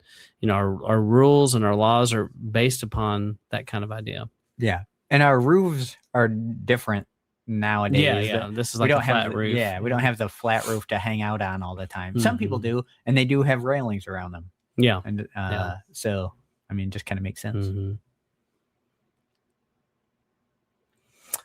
our rules and our laws are based upon that kind of idea. Yeah. And our roofs are different nowadays. Yeah. This is like a flat roof. Yeah, we don't have the flat roof to hang out on all the time. Mm-hmm. Some people do, and they do have railings around them. Yeah. And so just kind of makes sense. Mm-hmm.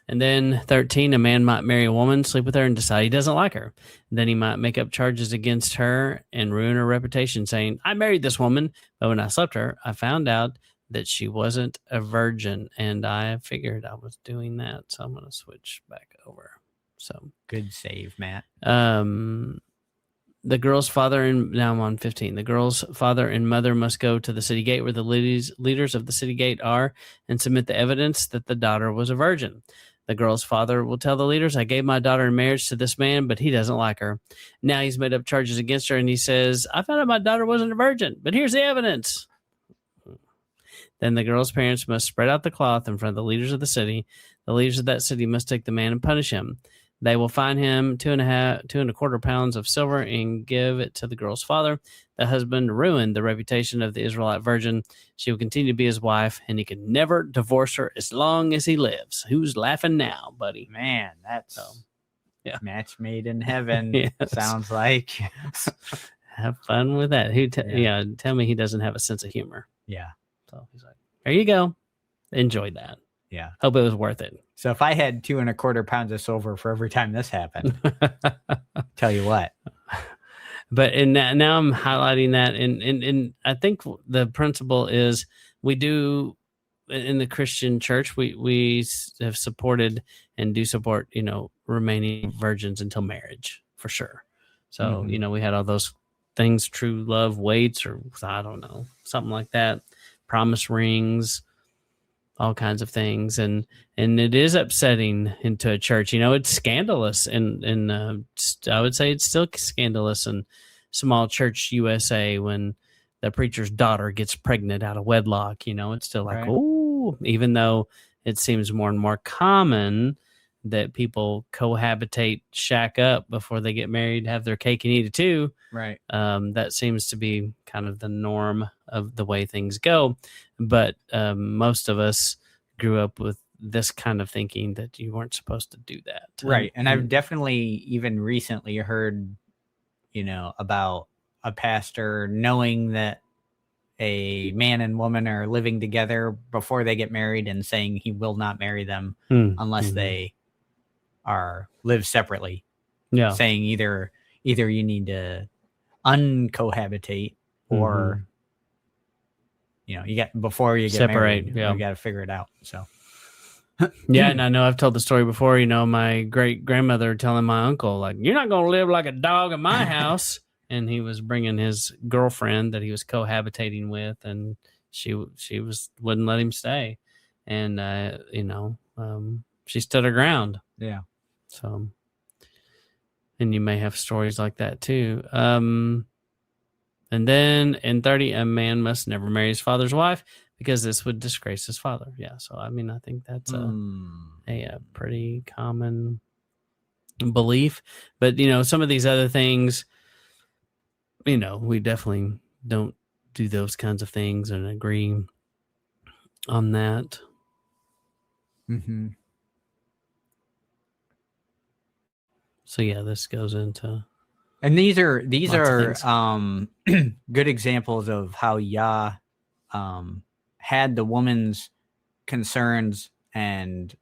And then 13, a man might marry a woman, sleep with her, and decide he doesn't like her. Then he might make up charges against her and ruin her reputation, saying, I married this woman, but when I slept her, I found out that she wasn't a virgin, and I figured I was doing that. So I'm going to switch back over. So good save, Matt. The girl's father, and now I'm on 15. The girl's father and mother must go to the city gate where the leaders of the city gate are and submit the evidence that the daughter was a virgin. The girl's father will tell the leaders, I gave my daughter in marriage to this man, but he doesn't like her. Now he's made up charges against her, and he says, I found out my daughter wasn't a virgin, but here's the evidence. Then the girl's parents must spread out the cloth in front of the leaders of the city. The leaders of that city must take the man and punish him. They will fine him 2.25 pounds of silver and give it to the girl's father. The husband ruined the reputation of the Israelite virgin. She will continue to be his wife, and he can never divorce her as long as he lives. Who's laughing now, buddy? Man, that's match made in heaven. Yes. Sounds like. Have fun with that. Tell me he doesn't have a sense of humor. Yeah. So he's like, there you go. Enjoyed that. Yeah. Hope it was worth it. So if I had 2.25 pounds of silver for every time this happened, tell you what. But now I'm highlighting that, and I think the principle is we do in the Christian church, we have supported and do support, remaining virgins until marriage for sure. So, we had all those things, true love waits, or I don't know, something like that, promise rings, all kinds of things. And it is upsetting into a church. It's scandalous. And I would say it's still scandalous in small church USA when the preacher's daughter gets pregnant out of wedlock. It's still like, ooh, even though it seems more and more common that people cohabitate, shack up before they get married, have their cake and eat it too. Right. That seems to be kind of the norm of the way things go. But most of us grew up with this kind of thinking that you weren't supposed to do that. Right. And I've definitely even recently heard, about a pastor knowing that a man and woman are living together before they get married and saying he will not marry them unless they live separately. Yeah. Saying either you need to uncohabitate or you got before you get separate. Married, you got to figure it out. So yeah, and I know I've told the story before. My great grandmother telling my uncle, like, "You're not going to live like a dog in my house," and he was bringing his girlfriend that he was cohabitating with, and she wouldn't let him stay, and she stood her ground. Yeah. So, and you may have stories like that too. And then in 30, a man must never marry his father's wife because this would disgrace his father. Yeah. So, I mean, I think that's a pretty common belief. But, some of these other things, we definitely don't do those kinds of things and agree on that. Mm-hmm. So, yeah, this goes into... And these are good examples of how Yah had the woman's concerns and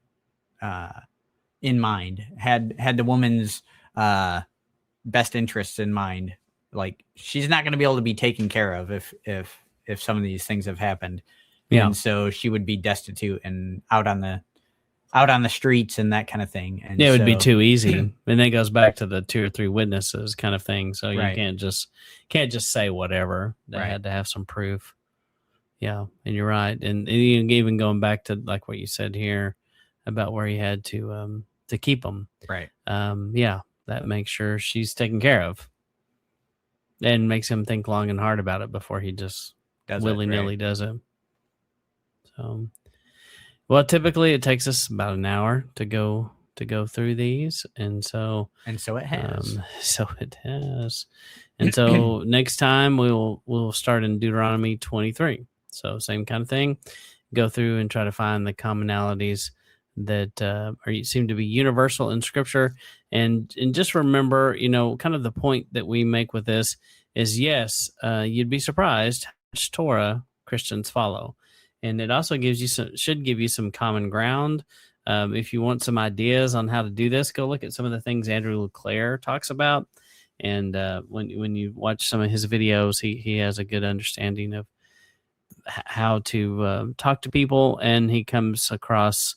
in mind, had the woman's best interests in mind. Like, she's not going to be able to be taken care of if some of these things have happened. Yeah. And so she would be destitute and out on the streets and that kind of thing. And it would be too easy. And then it goes back to the 2 or 3 witnesses kind of thing. So you can't just say whatever. They had to have some proof. Yeah. And you're right. And even going back to like what you said here about where he had to keep them. Right. Yeah. That makes sure she's taken care of and makes him think long and hard about it before he just willy-nilly does it. So, well, typically it takes us about an hour to go through these, and so it has. And so next time we'll start in Deuteronomy 23. So same kind of thing, go through and try to find the commonalities that seem to be universal in Scripture, and just remember, kind of the point that we make with this is, yes, you'd be surprised how much Torah Christians follow. And it also should give you some common ground. If you want some ideas on how to do this, go look at some of the things Andrew LeClaire talks about. And when you watch some of his videos, he has a good understanding of how to talk to people, and he comes across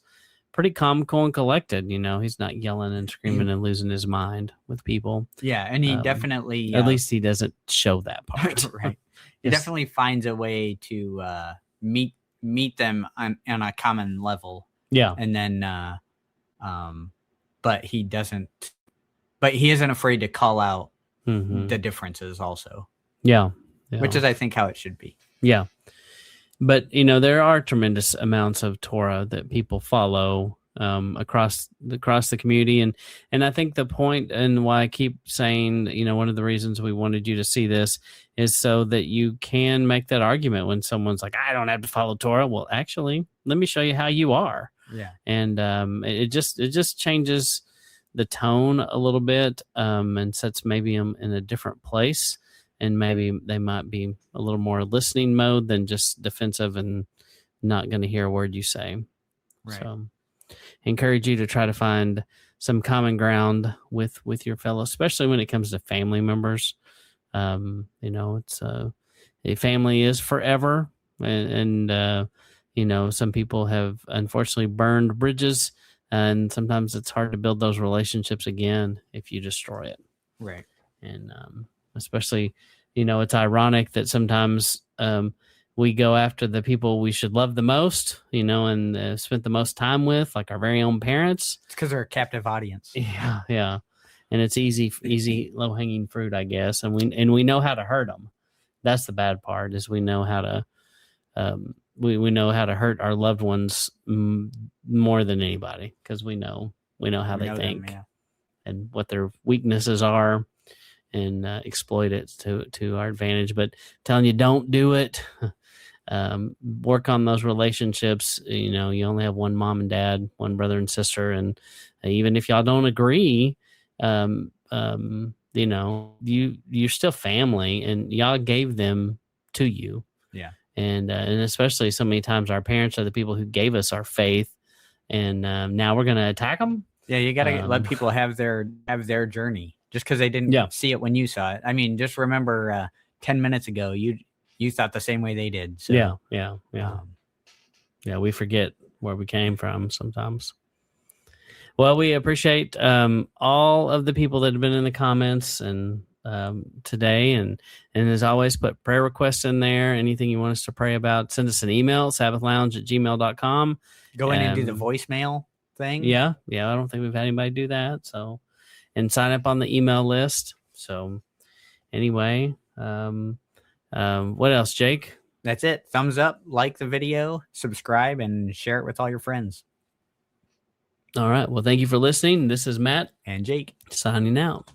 pretty comical and collected. He's not yelling and screaming and losing his mind with people. Yeah, and he definitely... at least he doesn't show that part. Right. He definitely finds a way to meet them on a common level. Yeah. And then but he isn't afraid to call out the differences also. Yeah. Which is, I think, how it should be. Yeah. But there are tremendous amounts of Torah that people follow across the community, and I think the point and why I keep saying, one of the reasons we wanted you to see this is so that you can make that argument when someone's like, I don't have to follow Torah. Well, actually, let me show you how you are. Yeah. And it just changes the tone a little bit, and sets maybe them in a different place, and maybe they might be a little more listening mode than just defensive and not going to hear a word you say. Right. So encourage you to try to find some common ground with your fellows, especially when it comes to family members. It's a family is forever, and some people have unfortunately burned bridges, and sometimes it's hard to build those relationships again if you destroy it. Right. And especially, it's ironic that sometimes we go after the people we should love the most, and spent the most time with, like our very own parents. It's because they're a captive audience. Yeah, yeah. And it's easy, low-hanging fruit, I guess. And we know how to hurt them. That's the bad part, is we know how to we know how to hurt our loved ones more than anybody, because we know how they think, and what their weaknesses are, and exploit it to our advantage. But telling you, don't do it. Work on those relationships. You only have one mom and dad, one brother and sister, and even if y'all don't agree, you're still family, and y'all gave them to you. Yeah. And especially so many times our parents are the people who gave us our faith, and now we're going to attack them. Yeah, you got to let people have their journey, just because they didn't see it when you saw it. I mean, just remember 10 minutes ago, you thought the same way they did. So, yeah. We forget where we came from sometimes. Well, we appreciate all of the people that have been in the comments and today, and as always, put prayer requests in there. Anything you want us to pray about, send us an email, sabbathlounge@gmail.com. Go in and do the voicemail thing. Yeah. I don't think we've had anybody do that. So, and sign up on the email list. So anyway, what else, Jake? That's it. Thumbs up, like the video, subscribe, and share it with all your friends. All right. Well, thank you for listening. This is Matt and Jake signing out.